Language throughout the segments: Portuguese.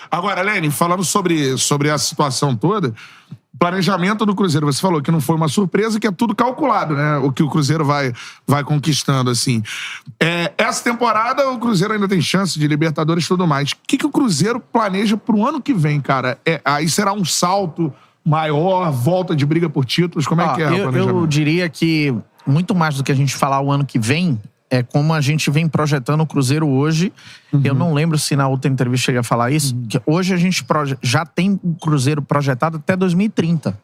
Agora, Lene, falando sobre a situação toda, planejamento do Cruzeiro, você falou que não foi uma surpresa, que é tudo calculado, né? O que o Cruzeiro vai conquistando, assim. Essa temporada, o Cruzeiro ainda tem chance de Libertadores e tudo mais. O que o Cruzeiro planeja pro ano que vem, cara? Aí será um salto maior, volta de briga por títulos? Como é que é o planejamento? Eu diria que muito mais do que a gente falar o ano que vem, é como a gente vem projetando o Cruzeiro hoje. Eu não lembro se na outra entrevista cheguei a falar isso. Que hoje a gente já tem o Cruzeiro projetado até 2030.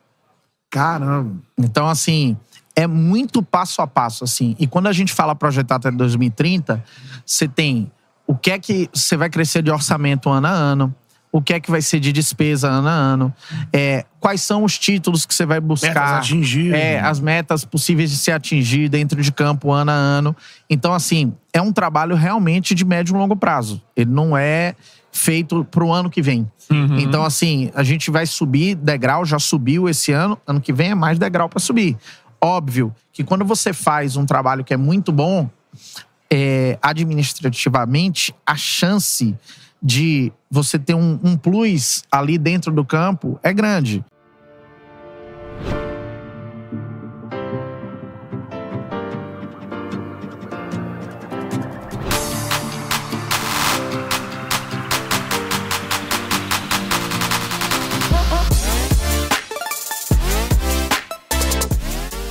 Caramba! Então, assim, é muito passo a passo, assim. E quando a gente fala projetar até 2030, você tem o que é que você vai crescer de orçamento ano a ano, o que é que vai ser de despesa ano a ano, quais são os títulos que você vai buscar. Metas atingir. As metas possíveis de ser atingir dentro de campo ano a ano. Então, assim, é um trabalho realmente de médio e longo prazo. Ele não é feito pro ano que vem. Então, assim, a gente vai subir degrau, já subiu esse ano que vem é mais degrau para subir. Óbvio que quando você faz um trabalho que é muito bom, administrativamente, a chance de você ter um plus ali dentro do campo é grande.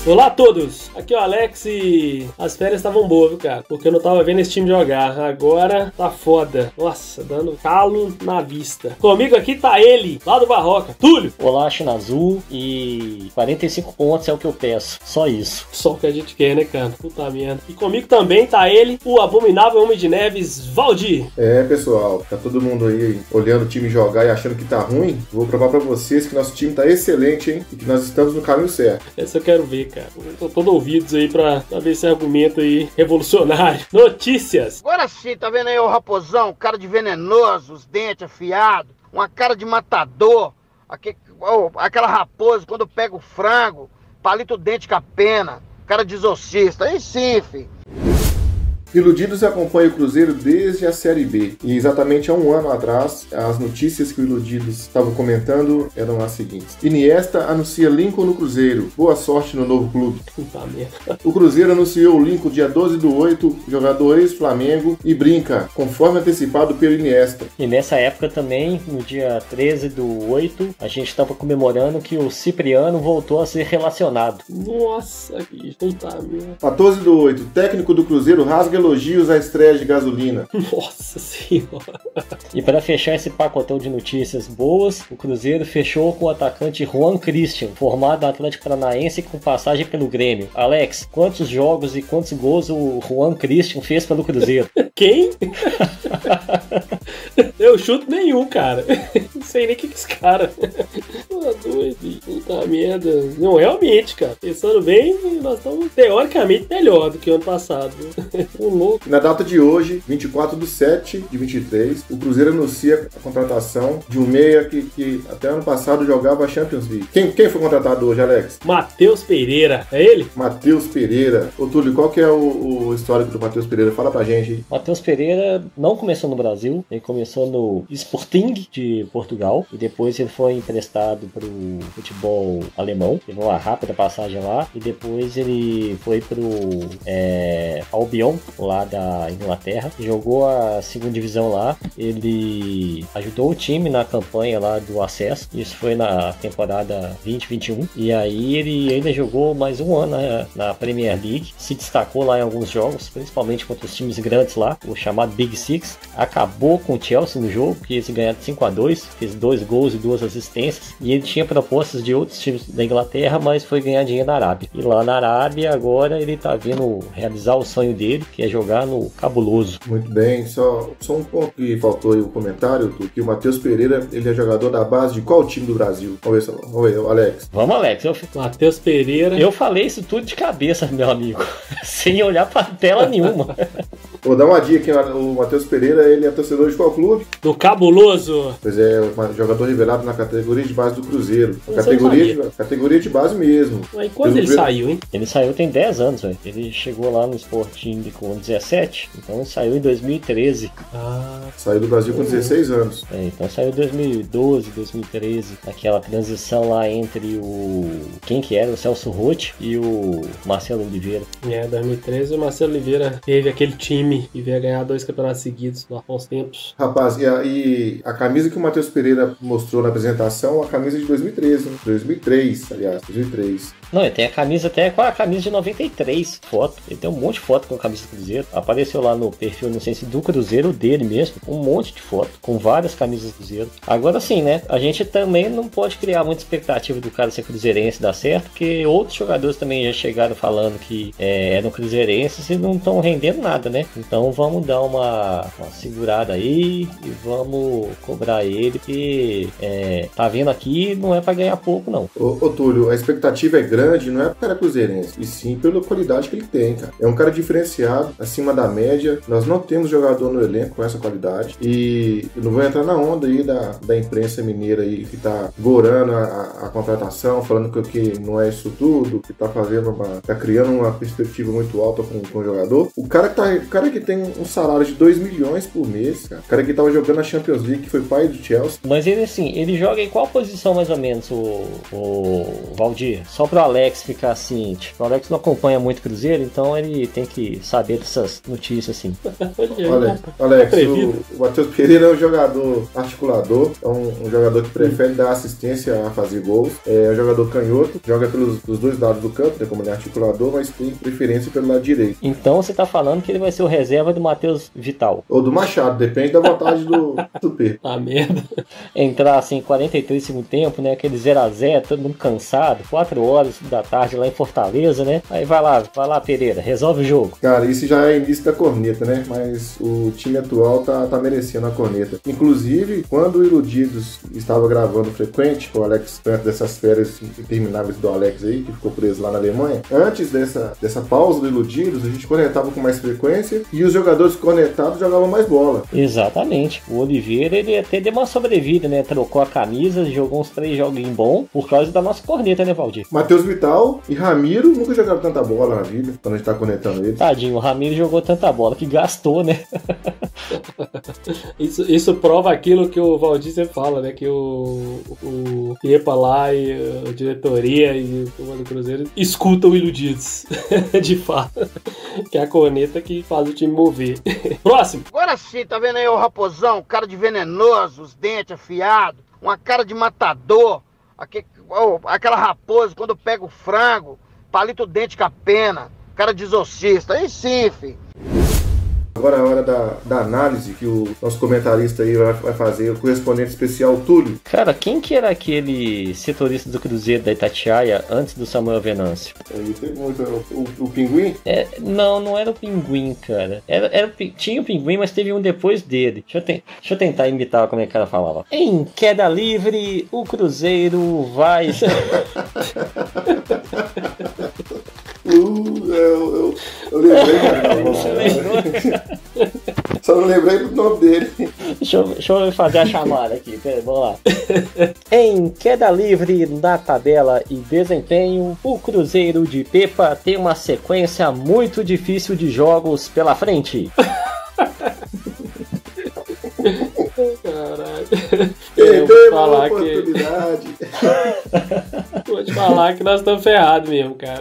Olá a todos, aqui é o Alex e as férias estavam boas, viu, cara? Porque eu não tava vendo esse time jogar. Agora tá foda. Nossa, dando calo na vista. Comigo aqui tá ele, lá do Barroca, Túlio. Olá, China Azul, e 45 pontos é o que eu peço, só isso. Só o que a gente quer, né, cara? Puta merda. E comigo também tá ele, o abominável Homem de Neves, Valdir. Pessoal, tá todo mundo aí olhando o time jogar e achando que tá ruim? Vou provar pra vocês que nosso time tá excelente, hein? E que nós estamos no caminho certo. Essa eu quero ver, cara. Tô todo ouvidos aí pra ver esse argumento aí revolucionário. Notícias. Agora sim, tá vendo aí o raposão, cara de venenoso, os dentes afiados, uma cara de matador, aquela raposa quando pega o frango, palito o dente com a pena, cara de exorcista, aí sim, filho. Iludidos acompanha o Cruzeiro desde a Série B. E exatamente há um ano atrás, as notícias que o Iludidos estavam comentando eram as seguintes. Iniesta anuncia Lincoln no Cruzeiro. Boa sorte no novo clube. Puta merda. O Cruzeiro anunciou o Lincoln dia 12/8, jogador ex-Flamengo, e brinca, conforme antecipado pelo Iniesta. E nessa época também, no dia 13/8, a gente estava comemorando que o Cipriano voltou a ser relacionado. Nossa, que puta merda. 14/8, técnico do Cruzeiro rasga elogios à estreia de Gasolina. Nossa senhora. E para fechar esse pacotão de notícias boas, o Cruzeiro fechou com o atacante Juan Christian, formado no Atlético Paranaense com passagem pelo Grêmio. Alex, quantos jogos e quantos gols o Juan Christian fez pelo Cruzeiro? Quem? Eu chuto nenhum, cara. Não sei nem o que esse cara. Doido, puta merda. Não, realmente, cara. Pensando bem, nós estamos teoricamente melhor do que o ano passado. Louco. Na data de hoje, 24/7/23, o Cruzeiro anuncia a contratação de um meia que até ano passado jogava a Champions League. Quem foi contratado hoje, Alex? Matheus Pereira. É ele? Matheus Pereira. Ô, Túlio, qual que é o histórico do Matheus Pereira? Fala pra gente aí. Matheus Pereira não começou no Brasil, ele começou no Sporting de Portugal e depois ele foi emprestado pro futebol alemão, teve uma rápida passagem lá e depois ele foi pro Albion, lá da Inglaterra, jogou a segunda divisão lá, ele ajudou o time na campanha lá do acesso, isso foi na temporada 2021, e aí ele ainda jogou mais um ano na Premier League, se destacou lá em alguns jogos, principalmente contra os times grandes lá, o chamado Big Six, acabou com o Chelsea no jogo, que eles ganharam 5/2, fez 2 gols e 2 assistências, e ele tinha propostas de outros times da Inglaterra, mas foi ganhar dinheiro na Arábia, e lá na Arábia agora ele tá vindo realizar o sonho dele, que é jogar no Cabuloso. Muito bem, só um ponto que faltou aí o comentário, que o Matheus Pereira, ele é jogador da base de qual time do Brasil? Vamos ver, Alex. Vamos, Alex. Matheus Pereira. Eu falei isso tudo de cabeça, meu amigo, sem olhar pra tela nenhuma. Vou dar uma dica aqui, o Matheus Pereira, ele é torcedor de qual clube? Do Cabuloso. Pois é, jogador revelado na categoria de base do Cruzeiro. Não Categoria de base mesmo. Mas quando ele saiu, hein? Ele saiu tem 10 anos, velho. Ele chegou lá no Sporting com 17, então ele saiu em 2013. Saiu do Brasil com 16 anos. Então saiu em 2012, 2013. Aquela transição lá entre quem que era? O Celso Roth e o Marcelo Oliveira. 2013 o Marcelo Oliveira teve aquele time e veio ganhar 2 campeonatos seguidos lá há uns tempos. Rapaz, e a camisa que o Matheus Pereira mostrou na apresentação, a camisa de 2013, né? 2003. Não, ele tem a camisa até com a camisa de 93, foto. Ele tem um monte de foto com a camisa do Cruzeiro. Apareceu lá no perfil, não sei se do Cruzeiro dele mesmo, um monte de foto com várias camisas do Cruzeiro. Agora sim, né? A gente também não pode criar muita expectativa do cara ser cruzeirense dar certo, porque outros jogadores também já chegaram falando que eram cruzeirenses e não estão rendendo nada, né? Então vamos dar uma segurada aí e vamos cobrar ele, que tá vindo aqui não é pra ganhar pouco, não. Ô Túlio, a expectativa é grande, não é pro cara cruzeirense, e sim pela qualidade que ele tem, cara. É um cara diferenciado, acima da média. Nós não temos jogador no elenco com essa qualidade. E eu não vou entrar na onda aí da imprensa mineira aí que tá gorando a contratação, falando que não é isso tudo, que tá criando uma perspectiva muito alta com o jogador. O cara que tem um salário de 2 milhões por mês, cara. O cara que tava jogando na Champions League, que foi pai do Chelsea. Mas ele, assim, ele joga em qual posição mais ou menos, o Valdir? Só pro Alex ficar assim, tipo, o Alex não acompanha muito o Cruzeiro, então ele tem que saber dessas notícias, assim. Alex, o Matheus Pereira é um jogador articulador, é um jogador que prefere dar assistência a fazer gols, é um jogador canhoto, joga pelos dois lados do campo, né, como ele é articulador, mas tem preferência pelo lado direito. Então você tá falando que ele vai ser o reserva do Matheus Vital. Ou do Machado, depende da vontade do P. Ah, merda. Entrar assim, 43 segundo tempo, né, aquele 0x0, todo mundo cansado, 4 horas da tarde lá em Fortaleza, né, aí vai lá Pereira, resolve o jogo. Cara, isso já é início da corneta, né, mas o time atual tá merecendo a corneta. Inclusive, quando o Iludidos estava gravando frequente, o Alex, perto dessas férias intermináveis do Alex aí, que ficou preso lá na Alemanha, antes dessa pausa do Iludidos, a gente cornetava com mais frequência e os jogadores cornetados jogavam mais bola. Exatamente. O Oliveira, ele até deu uma sobrevida, né, trocou a camisa, jogou uns 3 joguinhos bons por causa da nossa corneta, né, Valdir? Matheus Vital e Ramiro nunca jogaram tanta bola na vida, quando a gente tá cornetando eles. Tadinho, o Ramiro jogou tanta bola que gastou, né? Isso prova aquilo que o Valdir sempre fala, né? Que o Iepa lá e a diretoria e o comando do Cruzeiro escutam o Iludidos. De fato. Que é a corneta que faz o time mover. Próximo. Agora sim, tá vendo aí o raposão? Cara de venenoso, os dentes afiados, uma cara de matador. Aquela raposa, quando pega o frango, palito o dente com a pena. Cara de exorcista. Aí sim, filho. Agora é a hora da análise que o nosso comentarista aí vai fazer, o correspondente especial Túlio. Cara, quem que era aquele setorista do Cruzeiro da Itatiaia antes do Samuel Venâncio? Aí tem o Pinguim? Não era o Pinguim, cara. Tinha o Pinguim, mas teve um depois dele. Deixa eu tentar imitar como é que o cara falava. Em queda livre, o Cruzeiro vai... Eu lembrei. Só não lembrei do nome dele. Deixa eu fazer a chamada aqui. Pera, vamos lá. Em queda livre na tabela e desempenho, o Cruzeiro de Pepa tem uma sequência muito difícil de jogos pela frente. Caralho. Perdeu a oportunidade. Vou te falar que nós estamos ferrados mesmo, cara.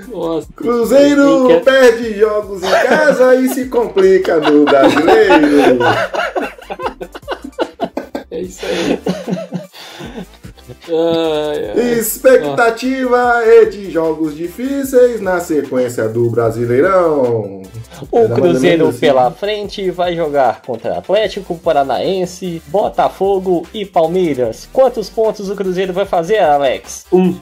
Nossa. Cruzeiro perde jogos em casa e se complica no Brasileiro. É isso aí. Expectativa é de jogos difíceis na sequência do Brasileirão. O Cruzeiro pela frente vai jogar contra Atlético Paranaense, Botafogo e Palmeiras. Quantos pontos o Cruzeiro vai fazer, Alex? 1.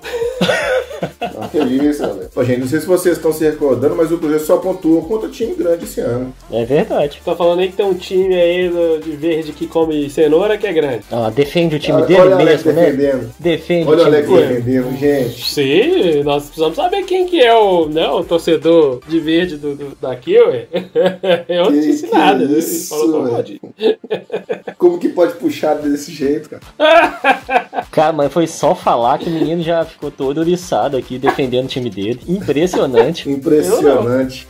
Que isso, galera. Ô, gente, não sei se vocês estão se recordando, mas o Cruzeiro só pontuou contra time grande esse ano. É verdade. Tá falando aí que tem um time aí de verde que come cenoura que é grande. Ah, defende o time dele Olha o Alex mesmo, né? defendendo. Defende Olha o o time Alex dele. defendendo, gente. Sim, nós precisamos saber quem que é o torcedor de verde daqui, ué. Eu não disse nada. Né? Ele Isso, falou que velho. pode. Como que pode puxar desse jeito, cara? Cara, mas foi só falar que o menino já ficou todo oriçado aqui defendendo o time dele. Impressionante. Impressionante.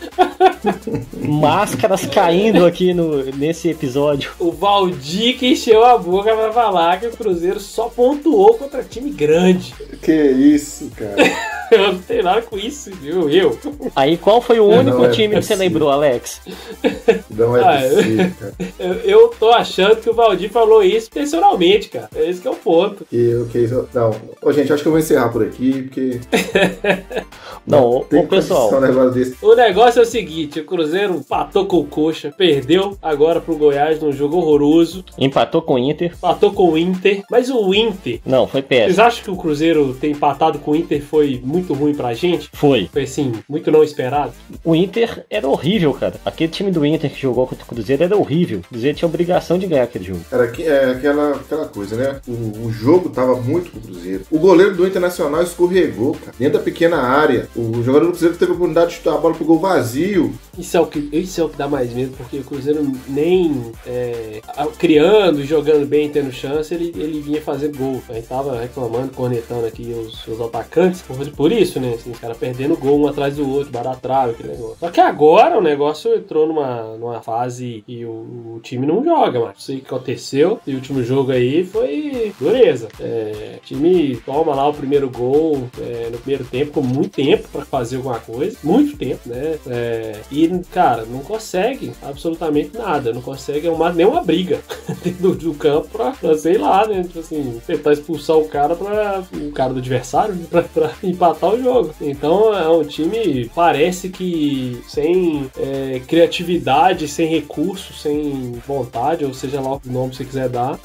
Máscaras caindo aqui nesse episódio. O Valdir que encheu a boca pra falar que o Cruzeiro só pontuou contra time grande. Que isso, cara. Eu não tenho nada com isso, viu? Eu. Aí qual foi o único Não é time que você possível. lembrou, Alex? Não é possível, cara. Eu tô achando que o Valdir falou isso intencionalmente, cara. Esse que é o ponto. Que isso. Não. Ô, gente, acho que eu vou encerrar por aqui, porque. Não, tem ô pessoal. condição um negócio desse. O negócio é o seguinte, o Cruzeiro empatou com o Coxa, perdeu agora pro Goiás num jogo horroroso, Empatou com o Inter. empatou com o Inter, mas o Inter... Não, foi Vocês péssimo. acham que o Cruzeiro ter empatado com o Inter foi muito ruim pra gente? Foi. Foi assim, muito não esperado? O Inter era horrível, cara. Aquele time do Inter que jogou contra o Cruzeiro era horrível. O Cruzeiro tinha obrigação de ganhar aquele jogo. Era aquela coisa, né? O jogo tava muito pro Cruzeiro. O goleiro do Internacional escorregou, cara. Dentro da pequena área. O jogador do Cruzeiro teve a oportunidade de chutar a bola pro gol vazio. Isso é o que dá mais medo, porque o Cruzeiro nem criando e jogando bem, tendo chance, ele vinha fazer gol. A gente tava reclamando, cornetando aqui os atacantes por isso, né? Assim, os caras perdendo gol um atrás do outro, barra trave, aquele negócio. Só que agora o negócio entrou numa fase e o time não joga mais. Isso aí que aconteceu. E o último jogo aí foi dureza. O time toma lá o primeiro gol no primeiro tempo, com muito tempo pra fazer alguma coisa. Muito tempo, né? E, cara, não consegue absolutamente nada. Não consegue nem uma briga dentro do campo pra, sei lá, né? Tipo assim, tentar expulsar o cara do adversário, né? pra empatar o jogo. Então é um time, parece que sem criatividade, sem recurso, sem vontade, ou seja lá o nome que você quiser dar,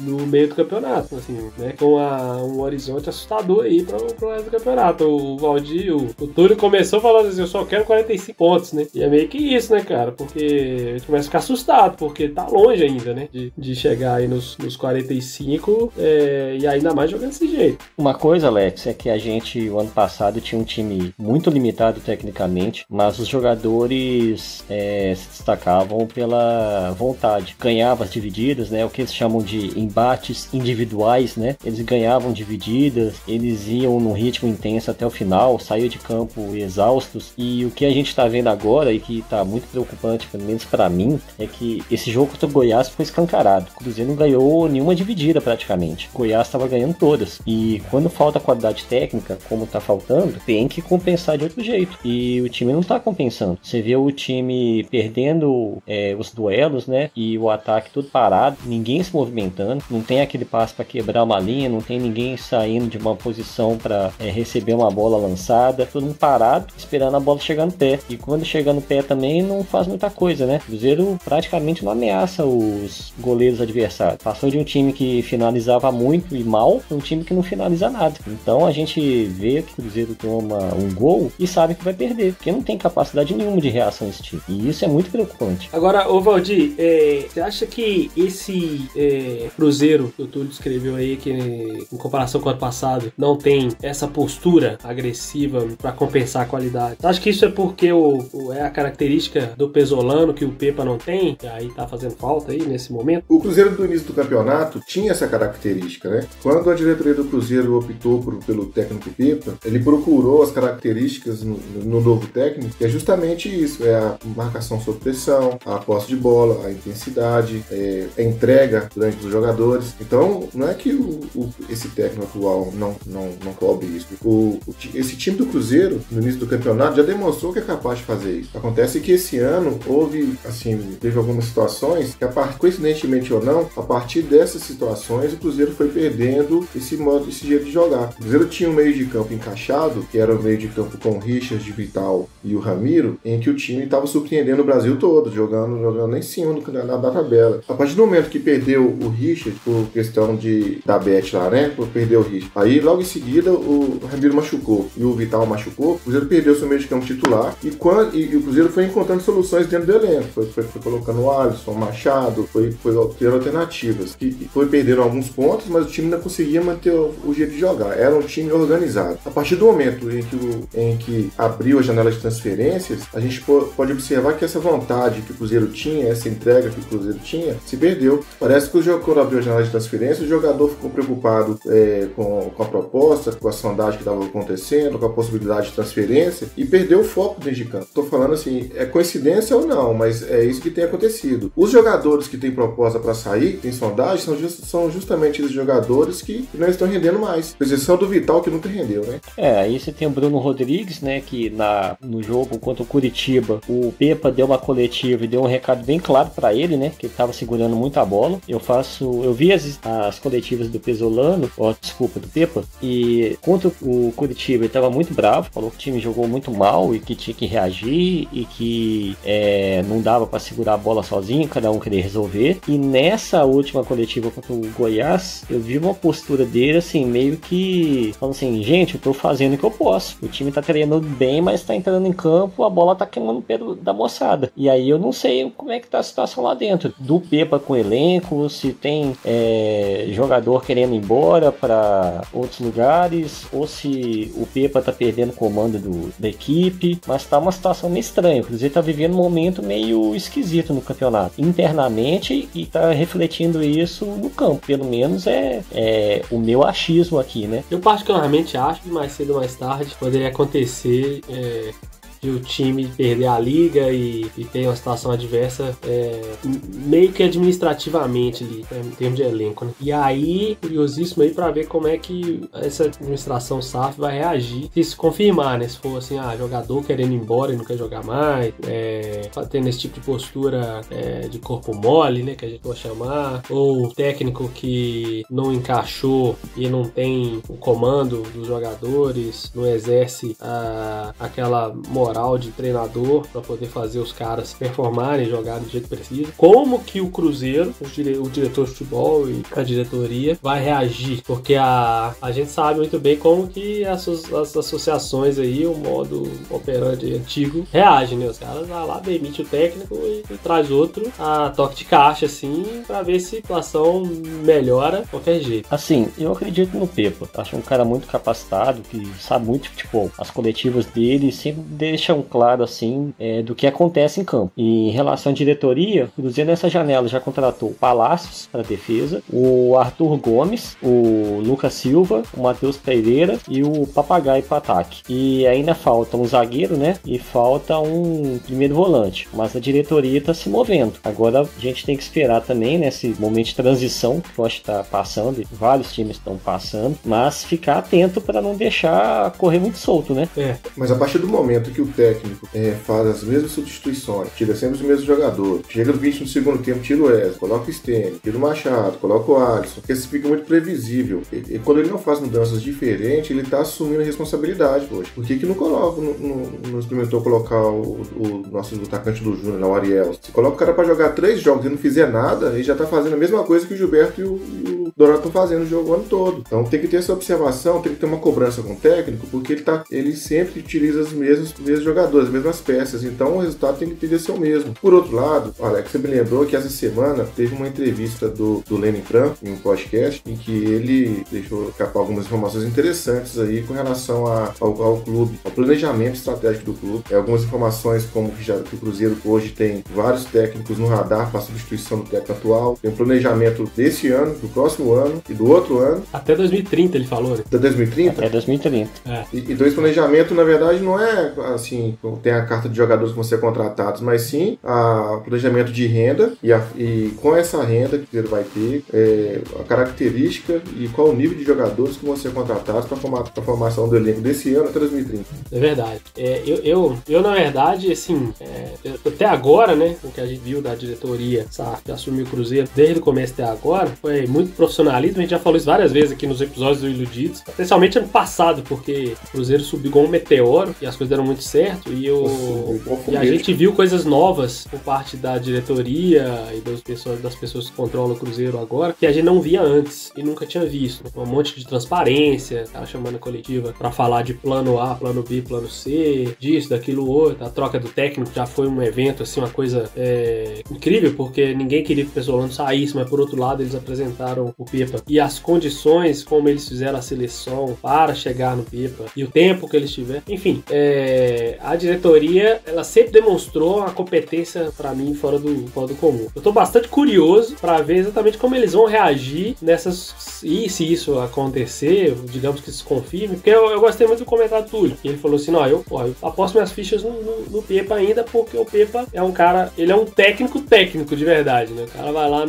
no meio do campeonato, assim, né? Com um horizonte assustador aí pro resto do campeonato. O Valdir, o Túlio começou falando assim, eu só quero 45 pontos, né? E é meio que isso, né, cara? Porque a gente começa a ficar assustado, porque tá longe ainda, né? De chegar aí nos 45 e ainda mais jogando desse jeito. Uma coisa, Alex, é que a gente, o ano passado, tinha um time muito limitado tecnicamente, mas os jogadores se destacavam pela vontade. Ganhavam as divididas, né? O que eles chamam de embates individuais, né? Eles ganhavam divididas, eles iam num ritmo intenso até o final, saíam de campo exaustos. E o que a gente tá vendo agora, e que tá muito preocupante, pelo menos pra mim, é que esse jogo contra o Goiás foi escancarado. O Cruzeiro não ganhou nenhuma dividida praticamente. O Goiás tava ganhando todas. E quando falta qualidade técnica, como tá faltando, tem que compensar de outro jeito. E o time não tá compensando. Você vê o time perdendo os duelos, né? E o ataque todo parado, ninguém se movimentando, não tem aquele passe pra quebrar uma linha, não tem ninguém saindo de uma posição pra receber uma bola lançada, todo mundo parado, esperando a bola chegar no pé. E quando chega no pé também não faz muita coisa, né? O Cruzeiro praticamente não ameaça os goleiros adversários. Passou de um time que finalizava muito e mal para um time que não finaliza nada. Então a gente vê que o Cruzeiro toma um gol e sabe que vai perder, porque não tem capacidade nenhuma de reação esse time. E isso é muito preocupante. Agora, ô Valdir, você acha que esse Cruzeiro que o Túlio descreveu aí, que em comparação com o ano passado, não tem essa postura agressiva para compensar a qualidade? Você acha que isso é porque é a característica do Pesolano que o Pepa não tem? E aí tá fazendo falta aí nesse momento? O Cruzeiro do início do campeonato tinha essa característica, né? Quando a diretoria do Cruzeiro optou pelo técnico Pepa, ele procurou as características no novo técnico, que é justamente isso, é a marcação sob pressão, a posse de bola, a intensidade, a entrega durante os jogadores. Então, não é que esse técnico atual não cobre isso. Esse time do Cruzeiro, no início do campeonato, já demonstrou que é capaz de fazer isso. Acontece que esse ano teve algumas situações que, coincidentemente ou não, a partir dessas situações, o Cruzeiro foi perdendo esse jeito de jogar. O Cruzeiro tinha um meio de campo encaixado, que era o meio de campo com o Richard, Vital e o Ramiro, em que o time estava surpreendendo o Brasil todo, jogando lá em cima da tabela. A partir do momento que perdeu o Richard, por questão da Bet lá, né? Por perder o Richard. Aí, logo em seguida, o Ramiro machucou e o Vital machucou. O Cruzeiro perdeu seu meio de campo titular e o Cruzeiro foi encontrando soluções dentro do elenco. Foi colocando o Alisson, o Machado, foi tendo alternativas. E foi perdendo alguns pontos, mas o time ainda conseguia manter o jeito de jogar. Era um time organizado. A partir do momento em que abriu a janela de transferências, a gente pode observar que essa vontade que o Cruzeiro tinha, essa entrega que o Cruzeiro tinha, se perdeu. Parece que quando abriu a janela de transferências, o jogador ficou preocupado com a proposta, com a sondagem que estava acontecendo, com a possibilidade de transferência e perdeu o foco dentro de campo. Estou falando assim, é coincidência ou não, mas é isso que tem acontecido. Os jogadores que têm proposta para sair, que tem sondagem, são justamente esses jogadores que não estão rendendo mais. Com exceção do Vital, que nunca rendeu, né? Aí você tem o Bruno Rodrigues, né, que no jogo contra o Curitiba, o Pepa deu uma coletiva e deu um recado bem claro para ele, né, que ele estava segurando muito a bola. Eu vi as coletivas do Pesolano, do Pepa, e contra o Curitiba ele estava muito bravo, falou que o time jogou muito mal e que tinha que reagir e que não dava para segurar a bola sozinho, cada um queria resolver. E nessa última coletiva contra o Goiás, eu vi uma postura dele assim, meio que falando assim, gente, eu tô fazendo o que eu posso, o time tá treinando bem, mas tá entrando em campo, a bola tá queimando o pé da moçada. E aí eu não sei como é que tá a situação lá dentro, do Pepa com o elenco, se tem jogador querendo ir embora para outros lugares, ou se o Pepa tá perdendo o comando da equipe, mas tá uma situação meio estranha. O Cruzeiro tá vivendo um momento meio esquisito no campeonato, internamente, e tá refletindo isso no campo, pelo menos é o meu achismo aqui, né? Eu particularmente acho que mais cedo ou mais tarde poderia acontecer de o time perder a liga e ter uma situação adversa meio que administrativamente ali, em termos de elenco, né? E aí, curiosíssimo aí pra ver como é que essa administração SAF vai reagir se confirmar, né? Se for assim, jogador querendo ir embora e não quer jogar mais, tendo esse tipo de postura de corpo mole, né? Que a gente pode chamar, ou técnico que não encaixou e não tem o comando dos jogadores, não exerce aquela moral de treinador para poder fazer os caras performarem e jogarem do jeito que precisa. Como que o Cruzeiro, o diretor de futebol e a diretoria vai reagir? Porque a gente sabe muito bem como que as associações aí, o modo operante antigo, reagem, né? Os caras vão lá, demite o técnico e traz outro a toque de caixa, assim, para ver se a situação melhora de qualquer jeito. Assim, eu acredito no Pepa. Acho um cara muito capacitado, que sabe muito de futebol. As coletivas dele sempre deixam claro assim do que acontece em campo. E em relação à diretoria, o Cruzeiro nessa janela já contratou o Palácios para defesa, o Arthur Gomes, o Lucas Silva, o Matheus Pereira e o Papagaio para ataque. E ainda falta um zagueiro, né? E falta um primeiro volante. Mas a diretoria está se movendo. Agora a gente tem que esperar também nesse momento de transição que eu acho que está passando, e vários times estão passando, mas ficar atento para não deixar correr muito solto, né? Mas a partir do momento que o técnico faz as mesmas substituições, tira sempre os mesmos jogadores, chega no 20 no segundo tempo, tira o Wesley, coloca o Stênio, tira o Machado, coloca o Alisson, porque isso fica muito previsível. E quando ele não faz mudanças diferentes, ele tá assumindo a responsabilidade, poxa. Por que não coloca, não experimentou colocar o nosso atacante do Júnior, o Ariel? Se coloca o cara pra jogar 3 jogos e não fizer nada, ele já tá fazendo a mesma coisa que o Gilberto e o Dourado estão fazendo o jogo o ano todo. Então tem que ter essa observação, tem que ter uma cobrança com o técnico, porque ele sempre utiliza os mesmos jogadores, as mesmas peças, então o resultado tem que ter ser o mesmo. Por outro lado, Alex, você me lembrou que essa semana teve uma entrevista do Lenin Franco em um podcast, em que ele deixou escapar algumas informações interessantes aí com relação ao clube, ao planejamento estratégico do clube. Algumas informações como que o Cruzeiro hoje tem vários técnicos no radar para substituição do técnico atual, tem um planejamento desse ano, do próximo ano e do outro ano. Até 2030 ele falou, né? Até 2030? Até 2030. Então esse planejamento, na verdade, não é assim, tem a carta de jogadores que vão ser contratados, mas sim o planejamento de renda e com essa renda que ele vai ter, a característica e qual o nível de jogadores que vão ser contratados para a formação do elenco desse ano até 2030. É verdade. Eu na verdade, assim, até agora, né, o que a gente viu da diretoria, sabe, que assumiu o Cruzeiro desde o começo até agora, foi muito profissionalismo, a gente já falou isso várias vezes aqui nos episódios do Iludidos, especialmente ano passado, porque o Cruzeiro subiu igual um meteoro e as coisas deram muito certo, e a gente viu coisas novas por parte da diretoria e das pessoas que controlam o Cruzeiro agora, que a gente não via antes e nunca tinha visto. Um monte de transparência, tava chamando a coletiva pra falar de plano A, plano B, plano C, disso, daquilo, outro. A troca do técnico já foi um evento, assim, uma coisa incrível, porque ninguém queria que o Pesolano saísse, mas por outro lado eles apresentaram o Pepa e as condições como eles fizeram a seleção para chegar no Pepa e o tempo que eles tiveram. Enfim, a diretoria, ela sempre demonstrou uma competência pra mim fora do comum. Eu tô bastante curioso pra ver exatamente como eles vão reagir e se isso acontecer, digamos que se confirme, porque eu gostei muito do comentário do Túlio. Ele falou assim, não, eu aposto minhas fichas no Pepa ainda, porque o Pepa é um cara, ele é um técnico de verdade, né? O cara vai lá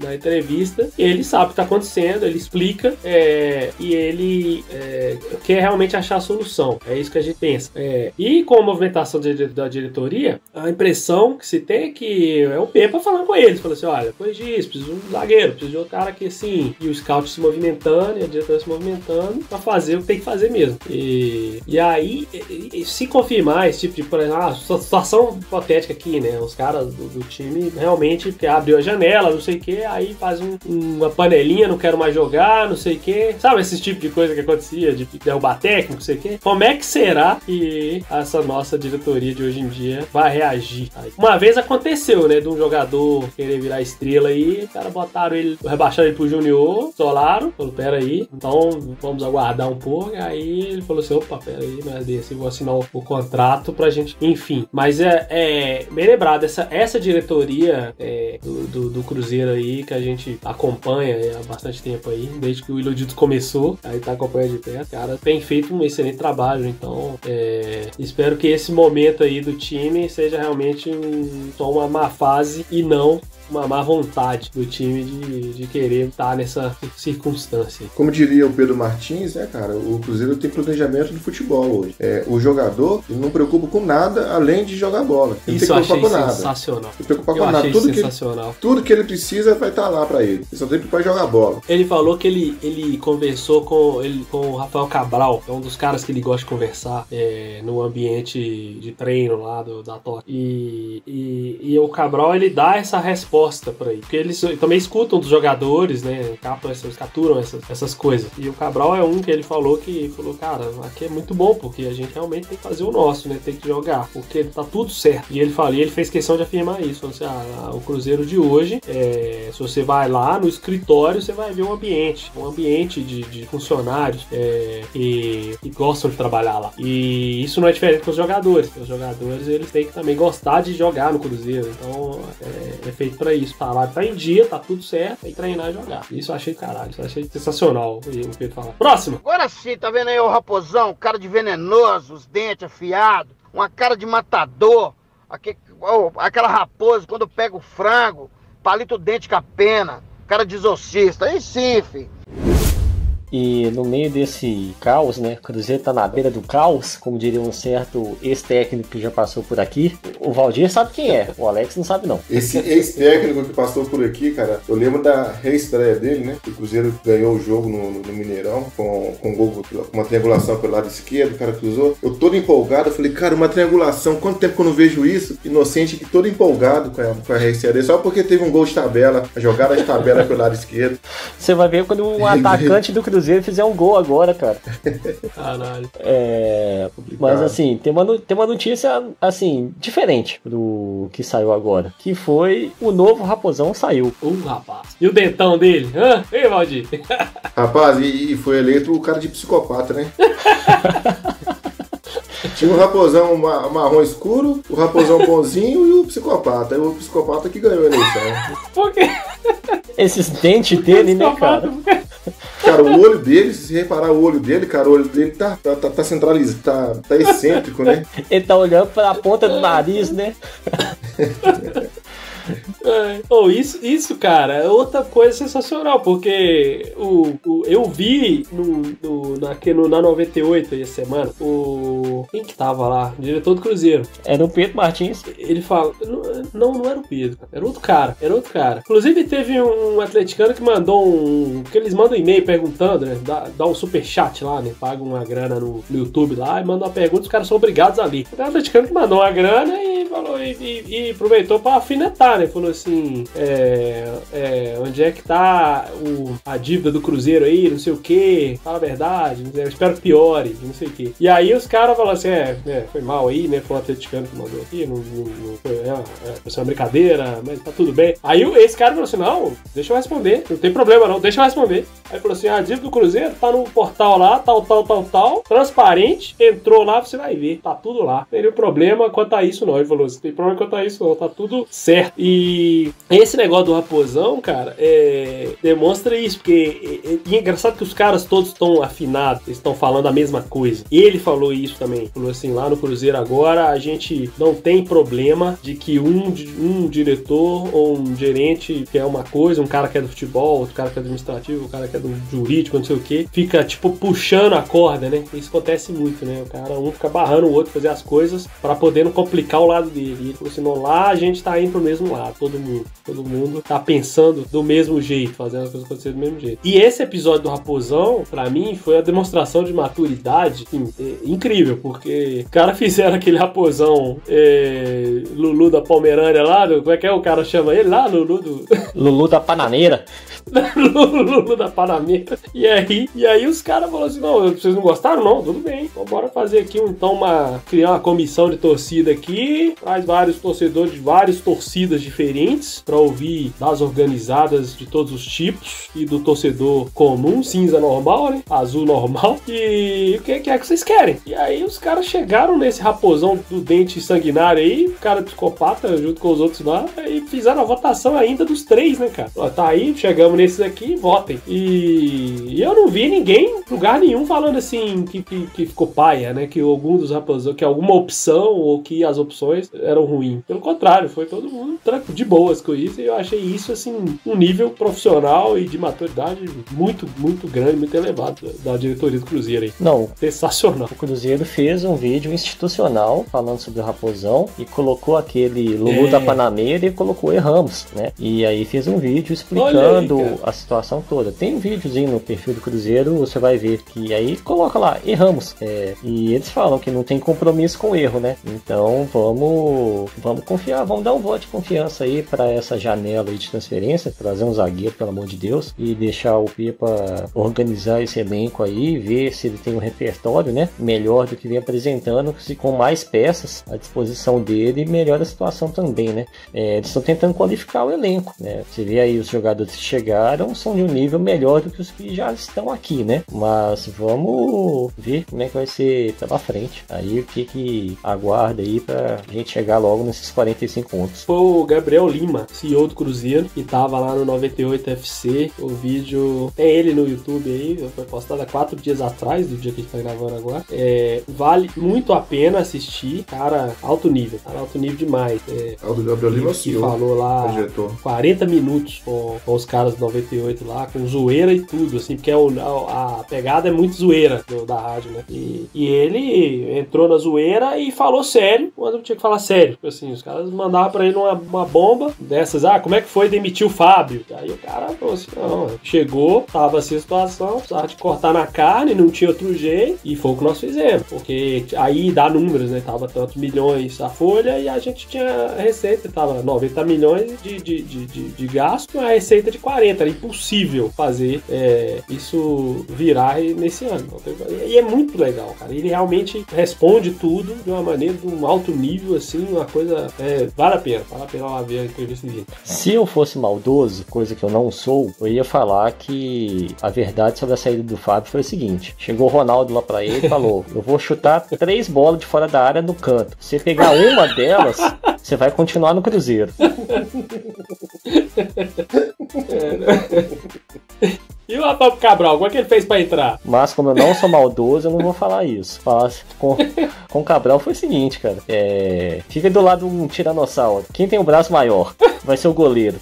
na entrevista, ele sabe o que tá acontecendo, ele explica, e ele quer realmente achar a solução. É isso que a gente pensa. E com a movimentação da diretoria, a impressão que se tem é que é o Pepa falando com eles, falando assim, olha, depois disso, preciso de um zagueiro, preciso de outro cara aqui assim, e o scout se movimentando, e a diretoria se movimentando pra fazer o que tem que fazer mesmo. E aí, se confirmar esse tipo de, por exemplo, situação hipotética aqui, né, os caras do time realmente abriu a janela, não sei o que, aí faz uma panelinha, não quero mais jogar, não sei o que, sabe, esse tipo de coisa que acontecia, de derrubar técnico, não sei o que. Como é que será que essa nossa diretoria de hoje em dia vai reagir? Uma vez aconteceu, né, de um jogador querer virar estrela aí, o cara rebaixaram ele pro Junior, solaram, falou, pera aí, então vamos aguardar um pouco, aí ele falou assim, opa, pera aí, mas desse, vou assinar o contrato pra gente, enfim, mas bem lembrado, essa diretoria do Cruzeiro aí, que a gente acompanha há bastante tempo aí, desde que o Iludidos começou, aí tá acompanhando de perto, cara, tem feito um excelente trabalho, então espero que esse momento aí do time seja realmente só uma má fase e não uma má vontade do time de querer estar nessa circunstância. Como diria o Pedro Martins, né, cara, o Cruzeiro tem planejamento do futebol hoje. O jogador ele não preocupa com nada além de jogar bola. Ele Isso tem que eu achei nada. sensacional. Ele preocupar com eu nada. achei sensacional. Tudo que ele precisa vai estar lá pra ele. Ele só tem que preocupar em jogar bola. Ele falou que ele conversou com o Rafael Cabral, que é um dos caras que ele gosta de conversar no ambiente de treino lá da Toca. E o Cabral, ele dá essa resposta pra ele, porque eles também escutam dos jogadores, né, capturam essas coisas. E o Cabral é um que ele falou, cara, aqui é muito bom, porque a gente realmente tem que fazer o nosso, né, tem que jogar, porque tá tudo certo. E ele fez questão de afirmar isso, falou assim, o Cruzeiro de hoje, se você vai lá no escritório, você vai ver um ambiente de funcionários que gostam de trabalhar lá. E isso não é diferente com os jogadores. Os jogadores, eles têm que também gostar de jogar no Cruzeiro, então é feito pra isso. O salário tá em dia, tá tudo certo, tem que treinar e jogar. Isso eu achei caralho, isso eu achei sensacional o Pedro falar. Próximo! Agora sim, tá vendo aí o raposão, cara de venenoso, os dentes afiados, uma cara de matador, aquela raposa quando pega o frango, palito o dente com a pena, cara de exorcista, aí sim, filho. E no meio desse caos, né, o Cruzeiro tá na beira do caos, como diria um certo ex-técnico que já passou por aqui. O Valdir sabe quem é, o Alex não sabe não. Esse ex-técnico que passou por aqui, cara, eu lembro da reestreia dele, né, o Cruzeiro ganhou o jogo no Mineirão, com uma triangulação pelo lado esquerdo, o cara cruzou. Eu todo empolgado, eu falei, cara, uma triangulação, quanto tempo que eu não vejo isso? Inocente, que todo empolgado com a reestreia dele, só porque teve um gol de tabela, a jogada de tabela pelo lado esquerdo. Você vai ver quando um atacante do Cruzeiro fizer um gol agora, cara. Caralho. Mas assim, tem uma notícia assim, diferente do que saiu agora. Que foi o novo Raposão saiu. Rapaz. E o dentão dele? Ei, Valdir? Rapaz, e foi eleito o cara de psicopata, né? Tinha o raposão marrom escuro, o raposão bonzinho e o psicopata. E o psicopata que ganhou a eleição. Por quê? Esses dentes dele, né, cara? Cara, o olho dele, se você reparar o olho dele, cara, o olho dele tá centralizado, tá excêntrico, né? Ele tá olhando pra ponta do nariz, né? Isso, cara, é outra coisa sensacional, porque eu vi na 98 essa semana, Quem que tava lá? O diretor do Cruzeiro. Era o Pedro Martins. Ele fala... Não era o Pedro. Era outro cara. Inclusive teve um atleticano que mandou que eles mandam um e-mail perguntando, né? Dá um superchat lá, né? Paga uma grana no YouTube lá e manda uma pergunta, os caras são obrigados ali. Tem um atleticano que mandou uma grana e falou e aproveitou pra alfinetar, né? Falou assim, onde é que tá a dívida do Cruzeiro aí, não sei o que, fala a verdade, eu espero que piore, não sei o que. E aí os caras falaram assim, foi mal aí, né? Foi um atleticano que mandou aqui, não foi, foi uma brincadeira, mas tá tudo bem. Aí esse cara falou assim, não, deixa eu responder, não tem problema não, deixa eu responder. Aí falou assim, a dívida do Cruzeiro tá no portal lá, tal, transparente, entrou lá, você vai ver, tá tudo lá. Não tem nenhum problema quanto a isso não. Ele falou, não tem problema quanto a isso não, tá tudo certo. E esse negócio do Raposão, cara, demonstra isso, porque é engraçado que os caras todos estão afinados, eles estão falando a mesma coisa. Ele falou isso também, falou assim, lá no Cruzeiro agora a gente não tem problema de que um diretor ou um gerente que é uma coisa, um cara que é do futebol, outro cara que é do administrativo, um cara que é do jurídico, não sei o que, fica tipo puxando a corda, né? Isso acontece muito, né? O cara fica barrando o outro fazer as coisas pra poder não complicar o lado dele. E ele falou assim, não, lá a gente tá indo pro mesmo lado, todo mundo tá pensando do mesmo jeito, fazendo as coisas acontecerem do mesmo jeito. E esse episódio do Raposão, pra mim, foi a demonstração de maturidade incrível, porque os caras fizeram aquele Raposão Lulu da Pomerânia lá, como é que o cara chama ele lá? Lulu da Bananeira. Lulu da Panameira. E aí os caras falaram assim, não, vocês não gostaram? Não, tudo bem. Então bora fazer aqui criar uma comissão de torcida aqui, traz vários torcedores de várias torcidas diferentes pra ouvir das organizadas de todos os tipos e do torcedor comum, cinza normal, né? Azul normal. E o que é que vocês querem? E aí os caras chegaram nesse Raposão do dente sanguinário aí, o cara psicopata junto com os outros lá, e fizeram a votação ainda dos 3, né, cara? Ó, tá aí, chegamos nesses aqui, votem. E eu não vi ninguém, lugar nenhum, falando assim que ficou paia, né? Que algum dos Raposão, que alguma opção ou que as opções eram ruins. Pelo contrário, foi todo mundo de boas com isso. E eu achei isso, assim, um nível profissional e de maturidade muito, muito grande, muito elevado da diretoria do Cruzeiro aí. Não. Sensacional. O Cruzeiro fez um vídeo institucional falando sobre o Raposão e colocou aquele Lulu da Panameira e colocou erramos, né? E aí fez um vídeo explicando aí, a situação toda. Tem um videozinho no perfil do Cruzeiro, você vai ver que aí coloca lá, erramos. E eles falam que não tem compromisso com o erro, né? Então vamos confiar, vamos dar um voto de confiança aí para essa janela aí de transferência, trazer um zagueiro, pelo amor de Deus, e deixar o Pepa organizar esse elenco aí, ver se ele tem um repertório, né? Melhor do que vem apresentando, se com mais peças à disposição dele, melhora a situação também, né? Eles estão tentando qualificar o elenco, né? Você vê aí os jogadores que chegaram são de um nível melhor do que os que já estão aqui, né? Mas vamos ver como é que vai ser pela frente. Aí o que aguarda aí pra gente chegar logo nesses 45 pontos. Foi o Gabriel Lima, CEO do Cruzeiro, que tava lá no 98 FC. O vídeo tem ele no YouTube aí, foi postado há 4 dias atrás, do dia que a gente tá gravando agora. Vale muito a pena assistir, cara, alto nível demais. O do Gabriel Lima, que falou lá 40 minutos com os caras do 98 lá, com zoeira e tudo, assim, porque a pegada é muito zoeira da rádio, né? E ele entrou na zoeira e falou sério, mas não tinha que falar sério. Assim, os caras mandavam pra ele uma bomba dessas, como é que foi demitir o Fábio? E aí o cara falou assim, não, chegou, tava assim a situação, precisava de cortar na carne, não tinha outro jeito, e foi o que nós fizemos, porque aí dá números, né? Tava tantos milhões a folha e a gente tinha receita, tava 90 milhões de gasto, a receita de 40, era impossível fazer isso virar nesse ano. E é muito legal, cara. Ele realmente responde tudo de uma maneira, de um alto nível, assim, uma coisa, vale a pena lá ver a entrevista dele. Se eu fosse maldoso, coisa que eu não sou, eu ia falar que a verdade sobre a saída do Fábio foi o seguinte: chegou o Ronaldo lá pra ele e falou, eu vou chutar 3 bolas de fora da área no canto, se pegar uma delas, você vai continuar no Cruzeiro. E o Rafael Cabral, como é que ele fez pra entrar? Mas como eu não sou maldoso, eu não vou falar isso. Com o Cabral foi o seguinte, cara. Fica do lado de um tiranossauro. Quem tem o braço maior vai ser o goleiro.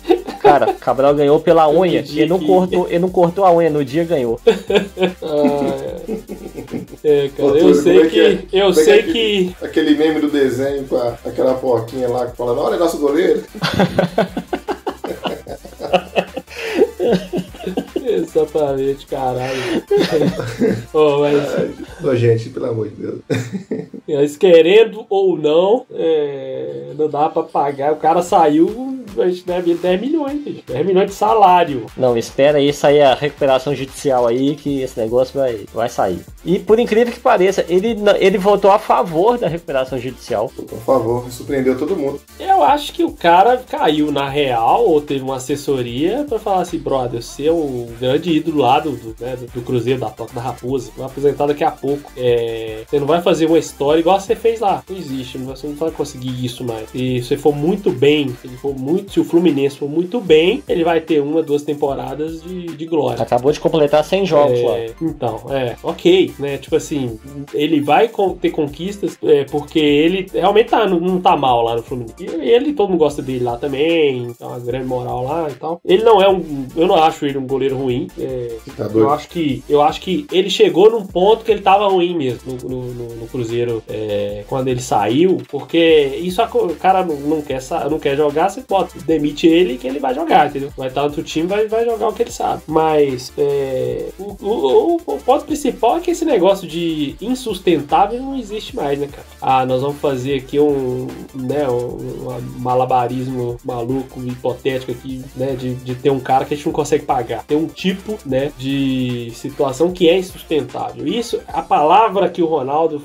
Cara, Cabral ganhou pela unha. dia Ele não cortou a unha, no dia ganhou. Cara, Ô, eu Túlio, sei como é que é? que. Eu Como é sei que é que. Aquele meme do desenho com aquela porquinha lá que fala, olha nosso goleiro. Exatamente, caralho. Oh, Ô, gente, pelo amor de Deus. mas querendo ou não, não dá pra pagar. O cara saiu, a gente deve 10 milhões, bicho. 10 milhões de salário. Não, espera aí sair a recuperação judicial aí, que esse negócio vai sair. E por incrível que pareça, ele votou a favor da recuperação judicial. Por favor, surpreendeu todo mundo. Eu acho que o cara caiu na real, ou teve uma assessoria pra falar assim, brother, você é o grande ídolo lá do Cruzeiro, da Toca da Raposa, vai apresentar daqui a pouco. Você não vai fazer uma história igual você fez lá. Não existe, você não vai conseguir isso mais. E se você for muito bem, se o Fluminense for muito bem, ele vai ter 1, 2 temporadas de glória. Acabou de completar 100 jogos lá. Então, ok, né? Tipo assim, ele vai ter conquistas porque ele realmente não tá mal lá no Fluminense. E todo mundo gosta dele lá também, então uma grande moral lá e tal. Ele não é eu não acho ele um goleiro ruim. Tá eu acho que ele chegou num ponto que ele tava ruim mesmo no Cruzeiro quando ele saiu, porque isso o cara não quer jogar, você demite ele que ele vai jogar, entendeu? Vai estar no outro time, vai jogar o que ele sabe. Mas o ponto principal é que esse negócio de insustentável não existe mais, né, cara? Nós vamos fazer aqui um malabarismo maluco, hipotético aqui, né, de ter um cara que a gente não consegue pagar. Tem um tipo, né, de situação que é insustentável. Isso, a palavra que o Ronaldo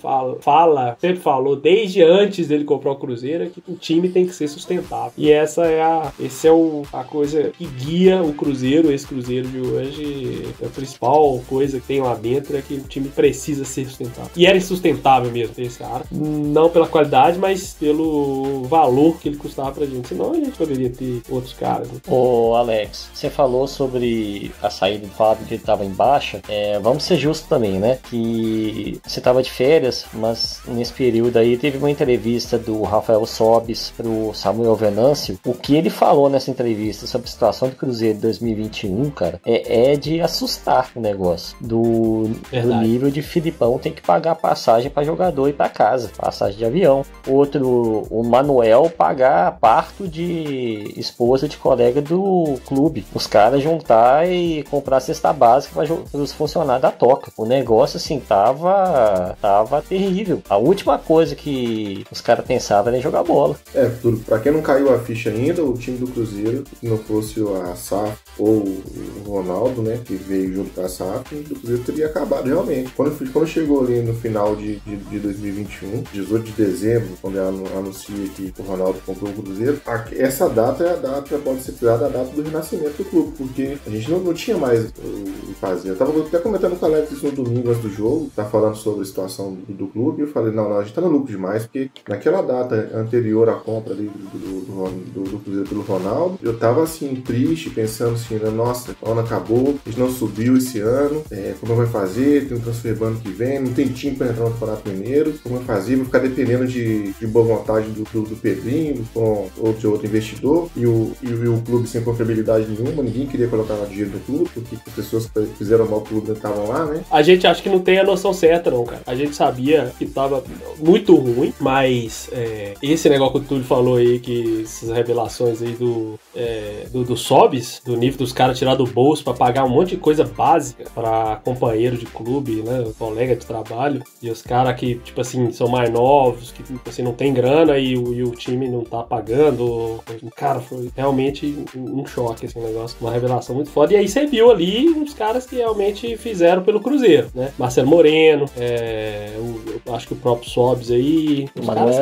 sempre falou desde antes dele comprar o Cruzeiro, é que o time tem que ser sustentável. E essa é a coisa que guia o Cruzeiro, esse Cruzeiro de hoje. A principal coisa que tem lá dentro é que o time precisa ser sustentável. E era insustentável mesmo ter esse cara. Não pela qualidade, mas pelo valor que ele custava pra gente. Senão a gente poderia ter outros caras, né? Ô, Alex, você falou sobre a saída do Fábio, que ele tava em baixa. Vamos ser justos também, né? Que você tava de férias, mas nesse período aí teve uma entrevista do Rafael Sobis pro Samuel Venâncio. O que ele falou nessa entrevista sobre a situação do Cruzeiro de 2021, cara, é de assustar o negócio. Do nível de Filipão tem que pagar passagem pra jogador ir pra casa, passagem de avião. Outro, o Manuel pagar parto de esposa de colega do clube. Os caras juntar e comprar cesta básica para os funcionários da Toca. O negócio assim tava terrível. A última coisa que os caras pensavam era em jogar bola. Pra quem não caiu a ficha ainda, o time do Cruzeiro, se não fosse a SAF ou o Ronaldo, né, que veio junto com a SAF, o Cruzeiro teria acabado realmente. Quando chegou ali no final de 2021, 18 de dezembro, quando anuncia que o Ronaldo comprou o Cruzeiro, essa data pode ser tirada a data do renascimento do clube, porque a gente não tinha mais o que fazer. Eu tava até comentando com o Alex isso no domingo antes do jogo, tá falando sobre a situação do clube, e eu falei, não, a gente tá no lucro demais, porque naquela data anterior à compra ali do Cruzeiro pelo Ronaldo, eu tava assim, triste, pensando assim, nossa, o ano acabou, a gente não subiu esse ano, como vai fazer? Tem um transfer ban que vem, não tem time pra entrar no Campeonato Mineiro, como vai fazer? Vou ficar dependendo de boa vontade do Pedrinho, ou de outro investidor, e o clube sem confiabilidade nenhuma, ninguém queria colocar dinheiro no clube, porque as pessoas que fizeram mal pro clube estavam lá, né? A gente acha que não tem a noção certa, não, cara. A gente sabia que tava muito ruim, mas esse negócio que o Túlio falou aí, que essas revelações aí do Sobis, do nível dos caras tirar do bolso pra pagar um monte de coisa básica pra companheiro de clube, né, colega de trabalho, e os caras que, tipo assim, são mais novos, que, tipo assim, não tem grana e o time não tá pagando. Cara, foi realmente um choque esse negócio, uma revelação muito foda. E aí você viu ali uns caras que realmente fizeram pelo Cruzeiro, né? Marcelo Moreno, eu acho que o próprio Sobis aí, os caras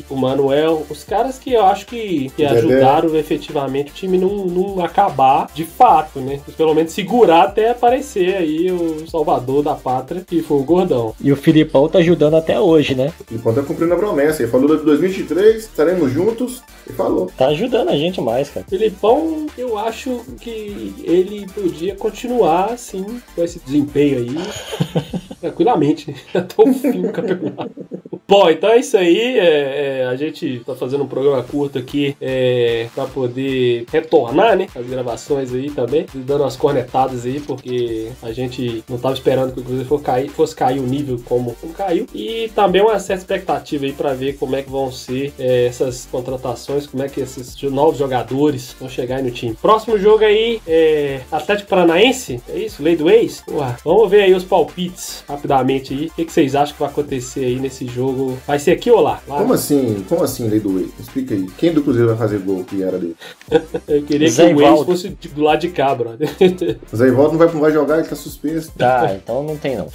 o Manuel, os caras que eu acho que ajudaram efetivamente o time não acabar de fato, né? Pelo menos segurar até aparecer aí o salvador da pátria, que foi o Gordão. E o Filipão tá ajudando até hoje, né? O Filipão tá cumprindo a promessa. Ele falou de 2023, estaremos juntos, e falou. Tá ajudando a gente mais, cara. Filipão, eu acho que ele podia continuar, assim, com esse desempenho aí, tranquilamente, até o fim do campeonato. Bom, então é isso aí. A gente tá fazendo um programa curto aqui pra poder retornar, né? As gravações aí também. Dando umas cornetadas aí, porque a gente não tava esperando que o Cruzeiro fosse cair o nível como caiu. E também uma certa expectativa aí pra ver como é que vão ser essas contratações, como é que esses novos jogadores vão chegar aí no time. Próximo jogo aí Atlético Paranaense, é isso? Lei do ex? Ué, vamos ver aí os palpites rapidamente aí. O que vocês acham que vai acontecer aí nesse jogo? Vai ser aqui ou lá? Como assim, Lei do ex? Explica aí. Quem do Cruzeiro vai fazer gol que era dele? Eu queria que o ex fosse do lado de cá, brother. O Zé Ivaldo não vai jogar, ele tá suspenso. Tá, então não tem não.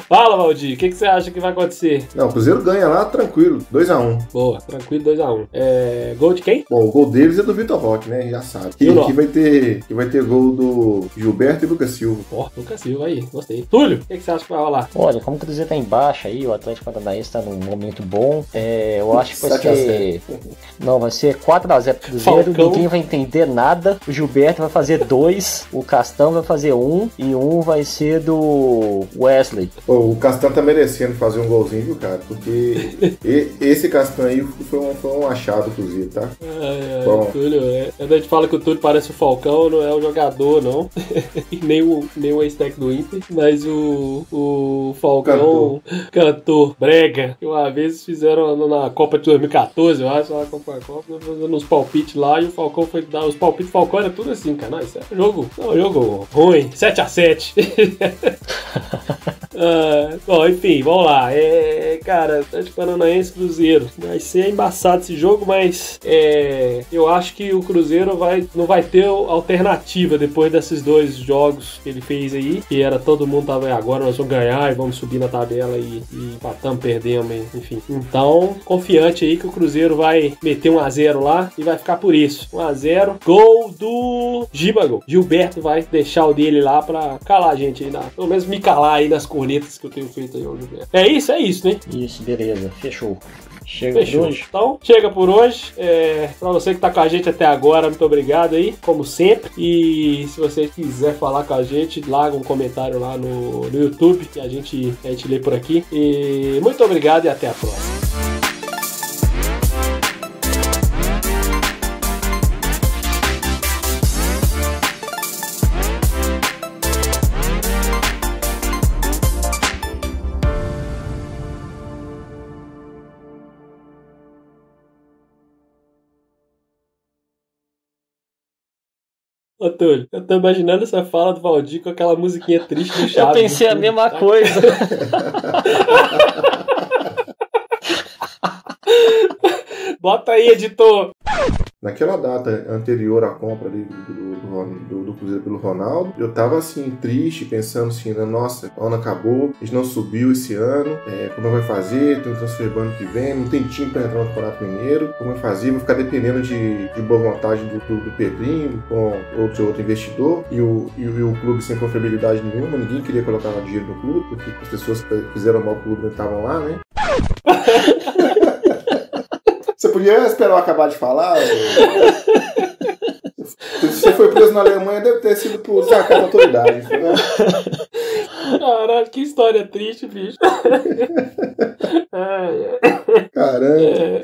Fala, Valdir, o que você acha que vai acontecer? Não, o Cruzeiro ganha lá, tranquilo, 2x1. Boa, tranquilo, 2x1. Gol de quem? Bom, o gol deles é do Vitor Roque, né? Já sabe. Que vai ter gol do Gilberto e Lucas Silva. Lucas Silva aí, gostei. Túlio, o que você acha que vai rolar? Olha, como o Cruzeiro tá embaixo aí, o Atlético Paranaense tá num momento bom, eu acho que vai ser... Não, vai ser 4x0 pro Cruzeiro, Falcão. Ninguém vai entender nada, o Gilberto vai fazer 2, o Castão vai fazer 1 e 1 vai ser do Wesley. O Castan tá merecendo fazer um golzinho, viu, cara? Porque esse Castan aí foi um achado, inclusive, tá? Bom. Túlio, a gente fala que o Túlio parece o Falcão, não é o jogador, não. nem o ex-tec do Inter, mas o Falcão cantor brega. Que uma vez fizeram na Copa de 2014, eu acho, na Copa, fazendo uns palpites lá, e o Falcão foi dar os palpites do Falcão, era tudo assim, cara. Não, isso é um jogo ruim, 7x7. Bom, enfim, vamos lá. Cara, Atlético Paranaense Cruzeiro. Vai ser embaçado esse jogo, mas eu acho que o Cruzeiro não vai ter alternativa depois desses 2 jogos que ele fez aí. Que era todo mundo tava agora, nós vamos ganhar e vamos subir na tabela e empatamos, perdemos, enfim. Então, confiante aí que o Cruzeiro vai meter 1x0 lá e vai ficar por isso. 1x0. Gol do Gibago. Gilberto vai deixar o dele lá pra calar a gente aí, pelo menos me calar aí nas cornetas que eu tenho feito aí hoje. É isso, né? Isso, beleza, fechou. Chega por hoje. Então, chega por hoje. Pra você que tá com a gente até agora, muito obrigado aí, como sempre. E se você quiser falar com a gente, larga um comentário lá no YouTube, que a gente lê por aqui. E muito obrigado e até a próxima. Ô, Túlio, eu tô imaginando essa fala do Valdir com aquela musiquinha triste do Chaves. Eu pensei a mesma coisa. Bota aí, editor. Naquela data anterior à compra ali do Cruzeiro pelo Ronaldo, eu tava assim, triste, pensando assim, nossa, o ano acabou, a gente não subiu esse ano, como vai fazer? Tem um transfer ban ano que vem, não tem time pra entrar no Campeonato Mineiro, como vai fazer? Vou ficar dependendo de boa vontade do Pedrinho, com outro investidor, e o clube sem confiabilidade nenhuma, ninguém queria colocar dinheiro no clube, porque as pessoas que fizeram mal pro clube não estavam lá, né? Você podia esperar eu acabar de falar? Se você foi preso na Alemanha, deve ter sido por sacar da autoridade. Né? Caralho, que história triste, bicho. Caramba.